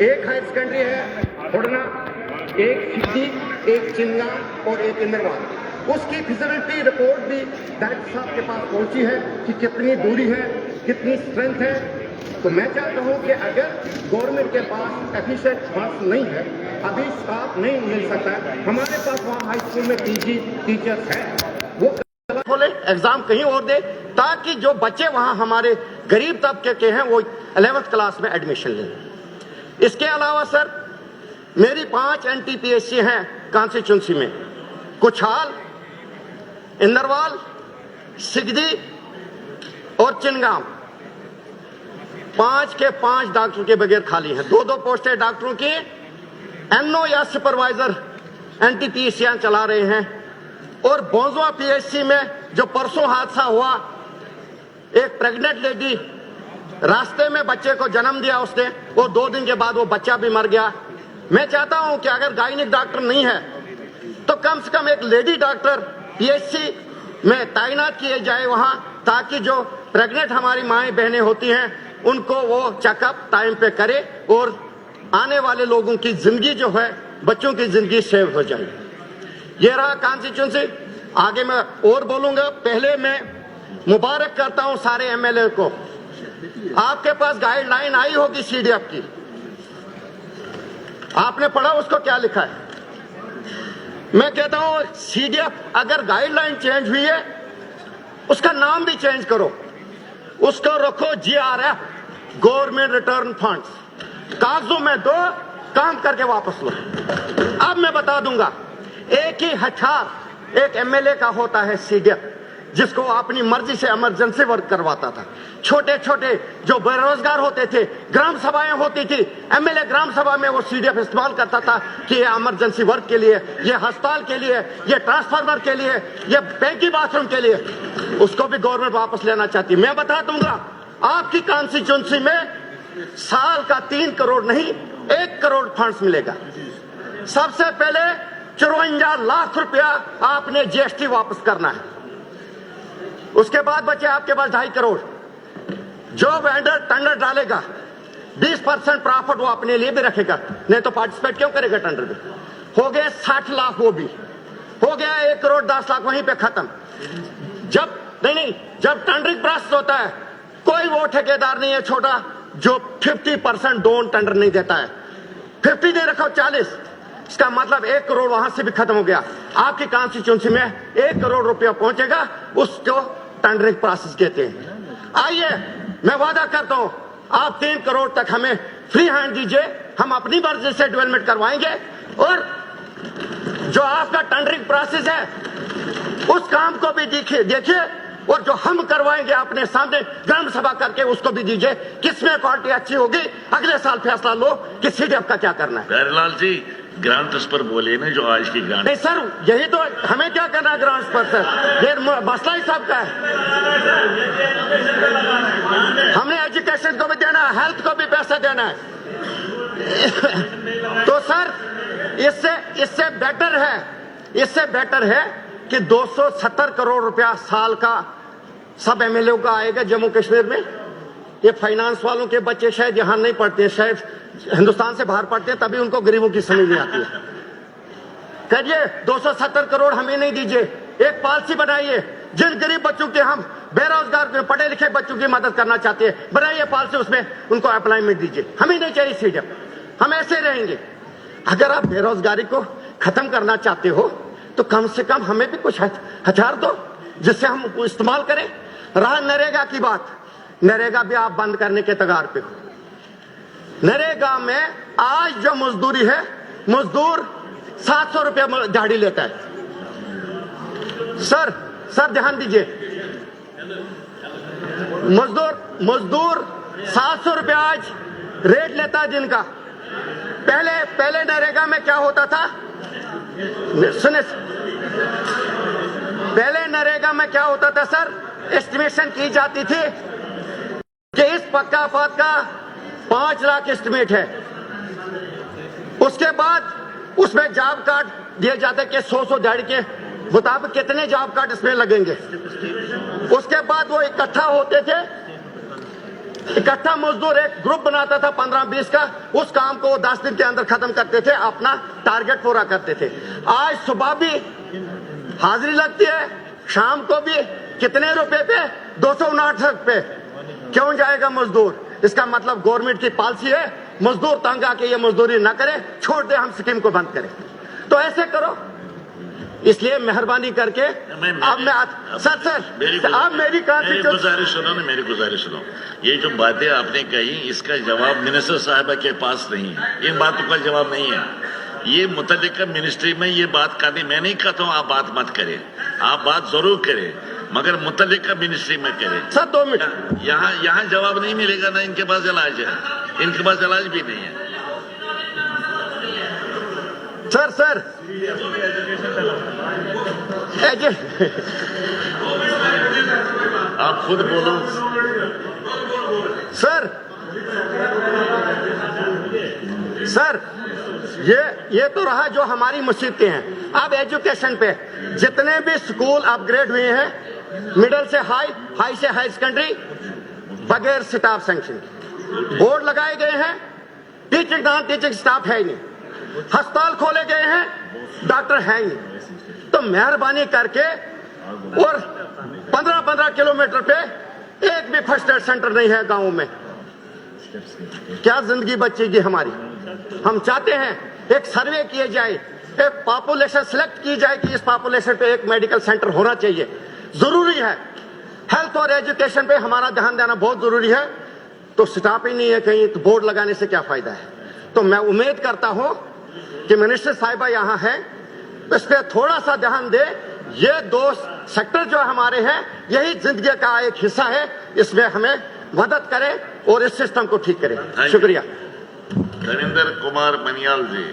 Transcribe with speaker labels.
Speaker 1: एक higher secondary है हुडना, एक सिद्धि, एक चिंगाम और एक इंद्रवाल। उसकी फिजिबिलिटी रिपोर्ट भी डायरेक्टर साहब के पास पहुंची है कि कितनी दूरी है, कितनी स्ट्रेंथ है। तो मैं चाहता हूं कि अगर गवर्नमेंट के पास एफिशिएंट फंड्स नहीं है, अभी स्टाफ नहीं मिल सकता है, हमारे पास वहाँ हाई स्कूल में पीजी टीचर्स हैं, वो खोले एग्जाम कहीं और दे ताकि जो बच्चे वहाँ हमारे गरीब तबके के हैं वो 11th क्लास में एडमिशन लें। इसके अलावा सर मेरी 5 NTPSC हैं कॉन्स्टिट्यूंसी में, कुछाल, इंदरवाल, सिगदी और चिनगाम। 5 के 5 डॉक्टर के बगैर खाली हैं। 2-2 पोस्टें डॉक्टरों की NO या सुपरवाइजर NTPSC चला रहे हैं। और बोंजवा PHC में जो परसों हादसा हुआ, एक प्रेग्नेंट लेडी रास्ते में बच्चे को जन्म दिया उसने, और 2 दिन के बाद वो बच्चा भी मर गया। मैं चाहता हूं कि अगर गायनिक डॉक्टर नहीं है तो कम से कम एक लेडी डॉक्टर PHC में तैनात किए जाए वहां, ताकि जो प्रेग्नेंट हमारी माएं बहनें होती हैं उनको वो चेकअप टाइम पे करे और आने वाले लोगों की जिंदगी जो है, बच्चों की जिंदगी सेव हो जाए। ये रहा कॉन्स्टिट्यूंसी। आगे मैं और बोलूंगा। पहले मैं मुबारक करता हूं सारे MLA को। आपके पास गाइडलाइन आई होगी CDF की, आपने पढ़ा उसको क्या लिखा है? मैं कहता हूं CDF अगर गाइडलाइन चेंज हुई है उसका नाम भी चेंज करो, उसको रखो GRF, गवर्नमेंट रिटर्न फंड्स। कागजों में दो, काम करके वापस लो। अब मैं बता दूंगा, एक ही हथियार एक MLA का होता है CDF, जिसको अपनी मर्जी से इमरजेंसी वर्क करवाता था। छोटे छोटे जो बेरोजगार होते थे, ग्राम सभाएं होती थी, MLA ग्राम सभा में वो CDF इस्तेमाल करता था कि ये इमरजेंसी वर्क के लिए, ये अस्पताल के लिए, ये ट्रांसफार्मर के लिए, ये बैंकी बाथरूम के लिए। उसको भी गवर्नमेंट वापस लेना चाहती है। मैं बता दूंगा, आपकी कॉन्स्टिट्यूंसी में साल का 3 करोड़ नहीं 1 करोड़ फंड्स मिलेगा। सबसे पहले 54 लाख रुपया आपने GST वापस करना है। उसके बाद बचे आपके पास 2.5 करोड़। जो वेंडर टेंडर डालेगा 20% प्रॉफिट वो अपने लिए भी रखेगा, नहीं तो पार्टिसिपेट क्यों करेगा टेंडर में। हो गए 60 लाख, वो भी हो गया 1 करोड़ 10 लाख, वहीं पे खत्म। जब जब टेंडरिंग प्रोसेस होता है, कोई वो ठेकेदार नहीं है छोटा जो 50% डोन टेंडर नहीं देता है। 50 दे रखा 40, इसका मतलब 1 करोड़ वहां से भी खत्म हो गया। आपकी कॉन्स्टिट्यूंसी में 1 करोड़ रुपया पहुंचेगा, उसको टेंडरिंग प्रोसेस कहते हैं। आइए, मैं वादा करता हूं आप 3 करोड़ तक हमें फ्री हैंड दीजिए, हम अपनी मर्जी से डेवलपमेंट करवाएंगे। और जो आपका टेंडरिंग प्रोसेस है उस काम को भी देखिए, और जो हम करवाएंगे अपने सामने ग्राम सभा करके उसको भी दीजिए। किसमें क्वालिटी अच्छी होगी, अगले साल फैसला लो कि CDF का क्या करना है।
Speaker 2: प्यारेलाल जी, ग्रांट्स पर बोले ना, जो आज की ग्रांट।
Speaker 1: नहीं सर, यही तो हमें क्या करना है ग्रांट्स पर सर, ये मसला ही सबका है। हमने एजुकेशन को भी देना है, हेल्थ को भी पैसा देना है। तो सर इससे बेटर है कि 270 करोड़ रुपया साल का सब MLA का आएगा जम्मू कश्मीर में। ये फाइनेंस वालों के बच्चे शायद यहां नहीं पढ़ते हैं, शायद हिंदुस्तान से बाहर पढ़ते हैं, तभी उनको गरीबों की समझ नहीं आती है। कहिए 270 करोड़ हमें नहीं दीजिए, एक पॉलिसी बनाइए। जिन गरीब बच्चों के, हम बेरोजगार पढ़े लिखे बच्चों की मदद करना चाहते हैं, बनाइए पॉलिसी, उसमें उनको एम्प्लॉयमेंट दीजिए। हमें नहीं चाहिए CDF, हम ऐसे रहेंगे। अगर आप बेरोजगारी को खत्म करना चाहते हो तो कम से कम हमें भी कुछ हथियार दो जिससे हम इस्तेमाल करें। रहा नरेगा की बात, नरेगा भी आप बंद करने के तगार पे हो। नरेगा में आज जो मजदूरी है, मजदूर 700 रुपया दिहाड़ी लेता है। सर ध्यान दीजिए, मजदूर 700 रुपया आज रेट लेता है जिनका। पहले नरेगा में क्या होता था, सुने, पहले नरेगा में क्या होता था सर, एस्टिमेशन की जाती थी कि इस पक्का पद का 5 लाख एस्टिमेट है। उसके बाद उसमें जॉब कार्ड दिए जाते कि 100 दिहाड़ी के मुताबिक कितने जॉब कार्ड इसमें लगेंगे। उसके बाद वो इकट्ठा होते थे, इकट्ठा मजदूर एक ग्रुप बनाता था 15-20 का, उस काम को वो 10 दिन के अंदर खत्म करते थे, अपना टारगेट पूरा करते थे। आज सुबह भी हाजिरी लगती है, शाम को भी कितने रुपए पे? 259 रुपए। क्यों जाएगा मजदूर? इसका मतलब गवर्नमेंट की पॉलिसी है मजदूर तंग आके ये मजदूरी ना करे, छोड़ दे, हम स्कीम को बंद करें। तो ऐसे करो। इसलिए मेहरबानी करके अब मैं सर आप मेरी
Speaker 2: गुजारिश सुनो ना, मेरी गुजारिश सुनो। ये जो बातें आपने कही इसका जवाब मिनिस्टर साहबा के पास नहीं है, इन बातों का जवाब नहीं है। ये मुतल्लिका मिनिस्ट्री में ये बात करनी, मैं नहीं कहता हूँ आप बात मत करें, आप बात जरूर करें, मगर मुतल्लिका मिनिस्ट्री में करें।
Speaker 1: सर 2 मिनट,
Speaker 2: यहाँ जवाब नहीं मिलेगा ना, इनके पास इलाज है, इनके पास इलाज भी नहीं है।
Speaker 1: सर
Speaker 2: आप खुद बोलो
Speaker 1: सर ये तो रहा जो हमारी मुसीबतें हैं। अब एजुकेशन पे जितने भी स्कूल अपग्रेड हुए हैं, मिडिल से हाई, हाई से हाई सेकेंडरी, बगैर स्टाफ सैंक्शन, बोर्ड लगाए गए हैं, टीचिंग नॉन टीचिंग स्टाफ है ही नहीं, अस्पताल खोले गए हैं, डॉक्टर है ही नहीं। तो मेहरबानी करके, और 15-15 किलोमीटर पे एक भी फर्स्ट एड सेंटर नहीं है गांव में, क्या जिंदगी बचेगी हमारी? हम चाहते हैं एक सर्वे किए जाए, एक पॉपुलेशन सिलेक्ट की जाए कि इस पॉपुलेशन पे एक मेडिकल सेंटर होना चाहिए, जरूरी है। हेल्थ और एजुकेशन पे हमारा ध्यान देना बहुत जरूरी है। तो स्टाफ ही नहीं है कहीं, तो बोर्ड लगाने से क्या फायदा है? तो मैं उम्मीद करता हूं कि मिनिस्टर साहिबा यहाँ है, इस पे थोड़ा सा ध्यान दे। ये 2 सेक्टर जो हमारे हैं, यही जिंदगी का एक हिस्सा है, इसमें हमें मदद करें और इस सिस्टम को ठीक करें। शुक्रिया।
Speaker 2: धर्मेंद्र कुमार मनियाल जी।